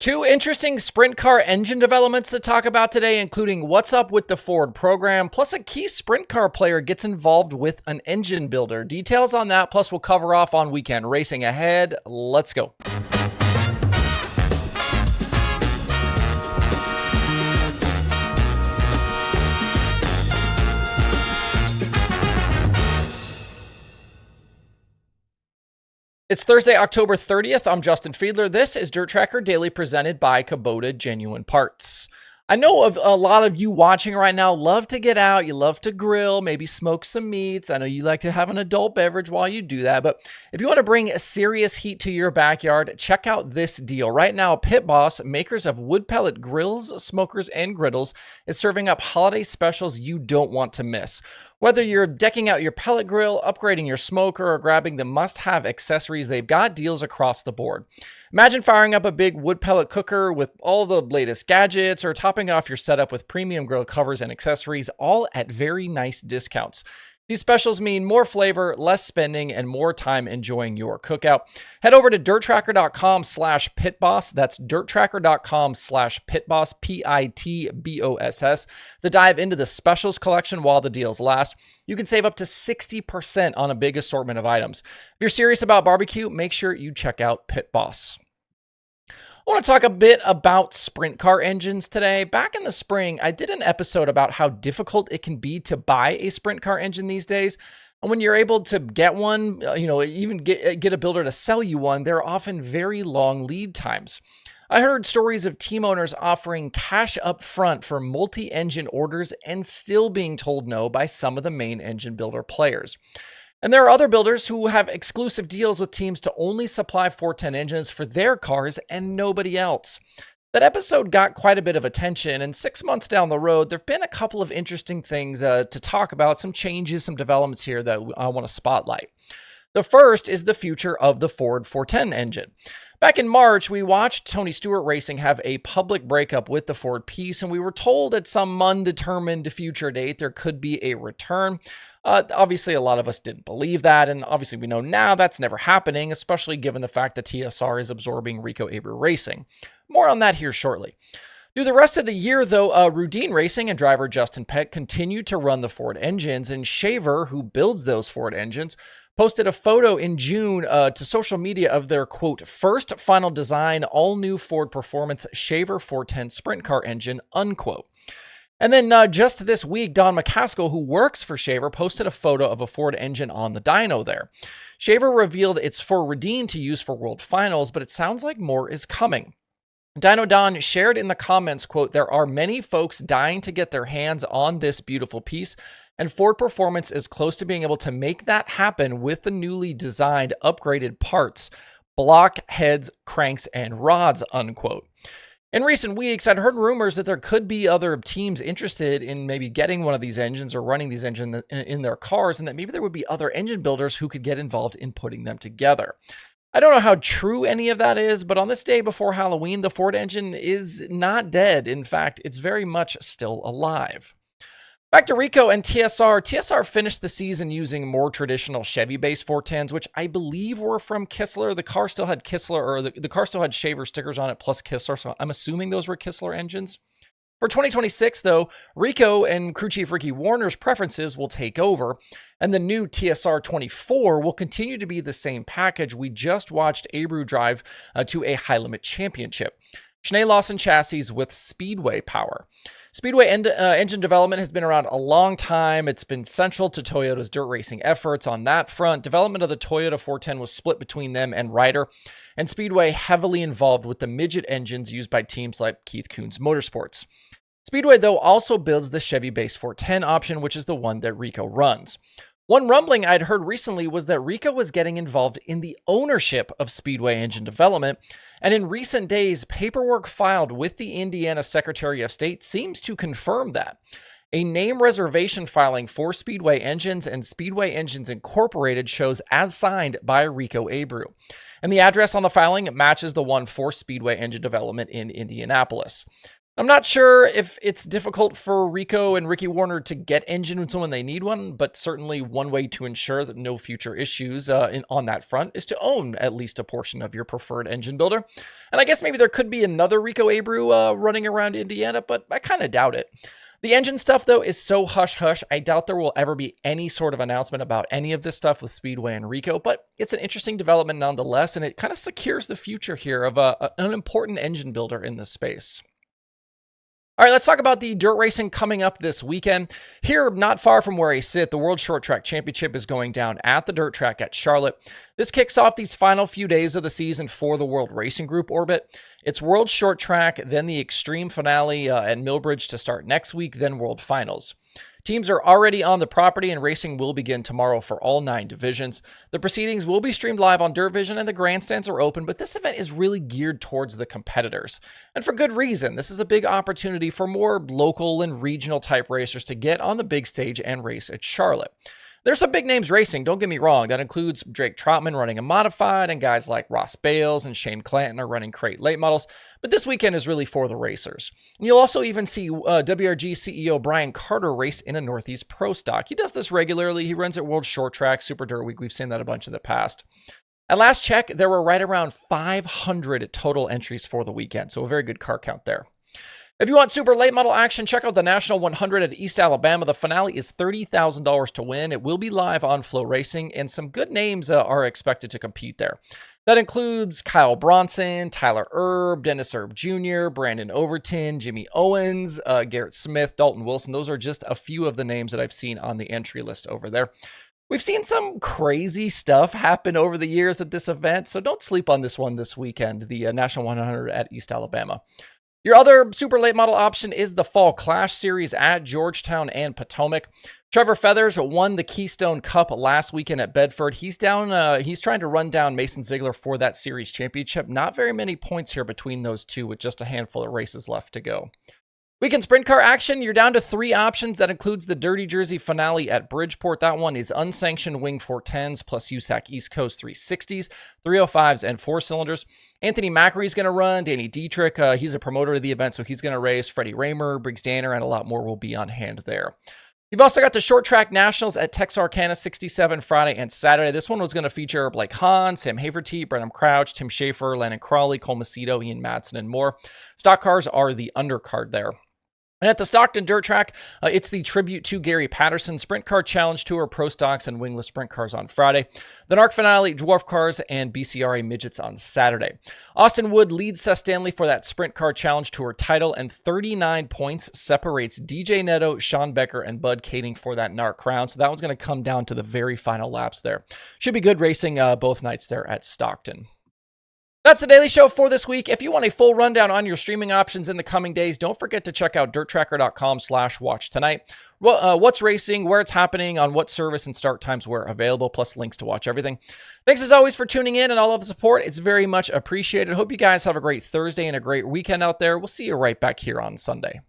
Two interesting sprint car engine developments to talk about today, including what's up with the Ford program, plus a key sprint car player gets involved with an engine builder. Details on that, plus we'll cover off on weekend racing ahead. Let's go. It's Thursday, October 30th. I'm Justin Fiedler. This is DIRTRACKR Daily presented by Kubota Genuine Parts. I know of a lot of you watching right now love to get out. You love to grill, maybe smoke some meats. I know you like to have an adult beverage while you do that. But if you want to bring a serious heat to your backyard, check out this deal. Right now, Pit Boss, makers of wood pellet grills, smokers, and griddles, is serving up holiday specials you don't want to miss. Whether you're decking out your pellet grill, upgrading your smoker, or grabbing the must-have accessories, they've got deals across the board. Imagine firing up a big wood pellet cooker with all the latest gadgets, or topping off your setup with premium grill covers and accessories, all at very nice discounts. These specials mean more flavor, less spending, and more time enjoying your cookout. Head over to dirttracker.com/pitboss. That's dirttracker.com/pitboss, PITBOSS, to dive into the specials collection while the deals last. You can save up to 60% on a big assortment of items. If you're serious about barbecue, make sure you check out Pit Boss. I want to talk a bit about sprint car engines today. Back in the spring, I did an episode about how difficult it can be to buy a sprint car engine these days. And when you're able to get one, even get a builder to sell you one, there are often very long lead times. I heard stories of team owners offering cash up front for multi-engine orders and still being told no by some of the main engine builder players. And there are other builders who have exclusive deals with teams to only supply 410 engines for their cars and nobody else. That episode got quite a bit of attention, and 6 months down the road, there have been a couple of interesting things to talk about, some changes, some developments here that I want to spotlight. The first is the future of the Ford 410 engine. Back in March, we watched Tony Stewart Racing have a public breakup with the Ford piece, and we were told at some undetermined future date there could be a return. Obviously, a lot of us didn't believe that, and obviously we know now that's never happening, especially given the fact that TSR is absorbing Rico Abreu Racing. More on that here shortly. Through the rest of the year, though, Rudine Racing and driver Justin Peck continued to run the Ford engines, and Shaver, who builds those Ford engines, posted a photo in June to social media of their, quote, first final design, all-new Ford Performance Shaver 410 sprint car engine, unquote. And then just this week, Don McCaskill, who works for Shaver, posted a photo of a Ford engine on the dyno there. Shaver revealed it's for Rudine to use for World Finals, but it sounds like more is coming. Dyno Don shared in the comments, quote, there are many folks dying to get their hands on this beautiful piece, and Ford Performance is close to being able to make that happen with the newly designed upgraded parts, block, heads, cranks, and rods, unquote. In recent weeks, I'd heard rumors that there could be other teams interested in maybe getting one of these engines or running these engines in their cars, and that maybe there would be other engine builders who could get involved in putting them together. I don't know how true any of that is, but on this day before Halloween, the Ford engine is not dead. In fact, it's very much still alive. Back to Rico and TSR. TSR finished the season using more traditional Chevy-based 410s, which I believe were from Kistler. The car still had Kistler, or the car still had Shaver stickers on it plus Kistler, so I'm assuming those were Kistler engines. For 2026, though, Rico and crew chief Ricky Warner's preferences will take over, and the new TSR 24 will continue to be the same package we just watched Abreu drive to a high-limit championship. Schnee Lawson chassis with Speedway power. Speedway engine development has been around a long time. It's been central to Toyota's dirt racing efforts on that front. Development of the Toyota 410 was split between them and Ryder, and Speedway heavily involved with the midget engines used by teams like Keith Kunz Motorsports. Speedway, though, also builds the Chevy-based 410 option, which is the one that Rico runs. One rumbling I'd heard recently was that Rico was getting involved in the ownership of Speedway engine development, and in recent days, paperwork filed with the Indiana Secretary of State seems to confirm that. A name reservation filing for Speedway Engines and Speedway Engines Incorporated shows as signed by Rico Abreu, and the address on the filing matches the one for Speedway engine development in Indianapolis. I'm not sure if it's difficult for Rico and Ricky Warner to get engines when they need one, but certainly one way to ensure that no future issues on that front is to own at least a portion of your preferred engine builder. And I guess maybe there could be another Rico Abreu running around Indiana, but I kind of doubt it. The engine stuff, though, is so hush-hush, I doubt there will ever be any sort of announcement about any of this stuff with Speedway and Rico, but it's an interesting development nonetheless, and it kind of secures the future here of an important engine builder in this space. All right, let's talk about the dirt racing coming up this weekend. Here, not far from where I sit, the World Short Track Championship is going down at the dirt track at Charlotte. This kicks off these final few days of the season for the World Racing Group orbit. It's World Short Track, then the Extreme finale at Millbridge to start next week, then World Finals. Teams are already on the property and racing will begin tomorrow for all 9 divisions. The proceedings will be streamed live on DIRTVision and the grandstands are open, but this event is really geared towards the competitors. And for good reason. This is a big opportunity for more local and regional type racers to get on the big stage and race at Charlotte. There's some big names racing, don't get me wrong. That includes Drake Trotman running a modified, and guys like Ross Bales and Shane Clanton are running crate late models. But this weekend is really for the racers. And you'll also even see WRG CEO Brian Carter race in a Northeast Pro Stock. He does this regularly. He runs at World Short Track, Super Dirt Week. We've seen that a bunch in the past. At last check, there were right around 500 total entries for the weekend, so a very good car count there. If you want super late model action, check out the National 100 at East Alabama. The finale is $30,000 to win. It will be live on Flow Racing, and some good names are expected to compete there. That includes Kyle Bronson, Tyler Erb, Dennis Erb Jr., Brandon Overton, Jimmy Owens, Garrett Smith, Dalton Wilson. Those are just a few of the names that I've seen on the entry list over there. We've seen some crazy stuff happen over the years at this event, so don't sleep on this one this weekend, the National 100 at East Alabama. Your other super late model option is the Fall Clash Series at Georgetown and Potomac. Trevor Feathers won the Keystone Cup last weekend at Bedford. He's trying to run down Mason Ziegler for that series championship. Not very many points here between those two with just a handful of races left to go. Weekend sprint car action, you're down to 3 options. That includes the Dirty Jersey finale at Bridgeport. That one is unsanctioned wing 410s plus USAC East Coast 360s, 305s, and 4-cylinders. Anthony Macri is going to run. Danny Dietrich, he's a promoter of the event, so he's going to race. Freddie Raymer, Briggs Danner, and a lot more will be on hand there. You've also got the Short Track Nationals at Texarkana 67 Friday and Saturday. This one was going to feature Blake Hahn, Sam Haverty, Brenham Crouch, Tim Schaefer, Landon Crawley, Cole Macedo, Ian Madsen, and more. Stock cars are the undercard there. And at the Stockton Dirt Track, it's the Tribute to Gary Patterson Sprint Car Challenge Tour, Pro Stocks, and Wingless Sprint Cars on Friday. The NARC Finale, Dwarf Cars, and BCRA Midgets on Saturday. Austin Wood leads Seth Stanley for that Sprint Car Challenge Tour title, and 39 points separates DJ Netto, Sean Becker, and Bud Kading for that NARC crown. So that one's going to come down to the very final laps there. Should be good racing both nights there at Stockton. That's the Daily Show for this week. If you want a full rundown on your streaming options in the coming days, don't forget to check out DIRTRACKR.com/watch tonight. What's racing, where it's happening, on what service, and start times where available, plus links to watch everything. Thanks as always for tuning in and all of the support. It's very much appreciated. Hope you guys have a great Thursday and a great weekend out there. We'll see you right back here on Sunday.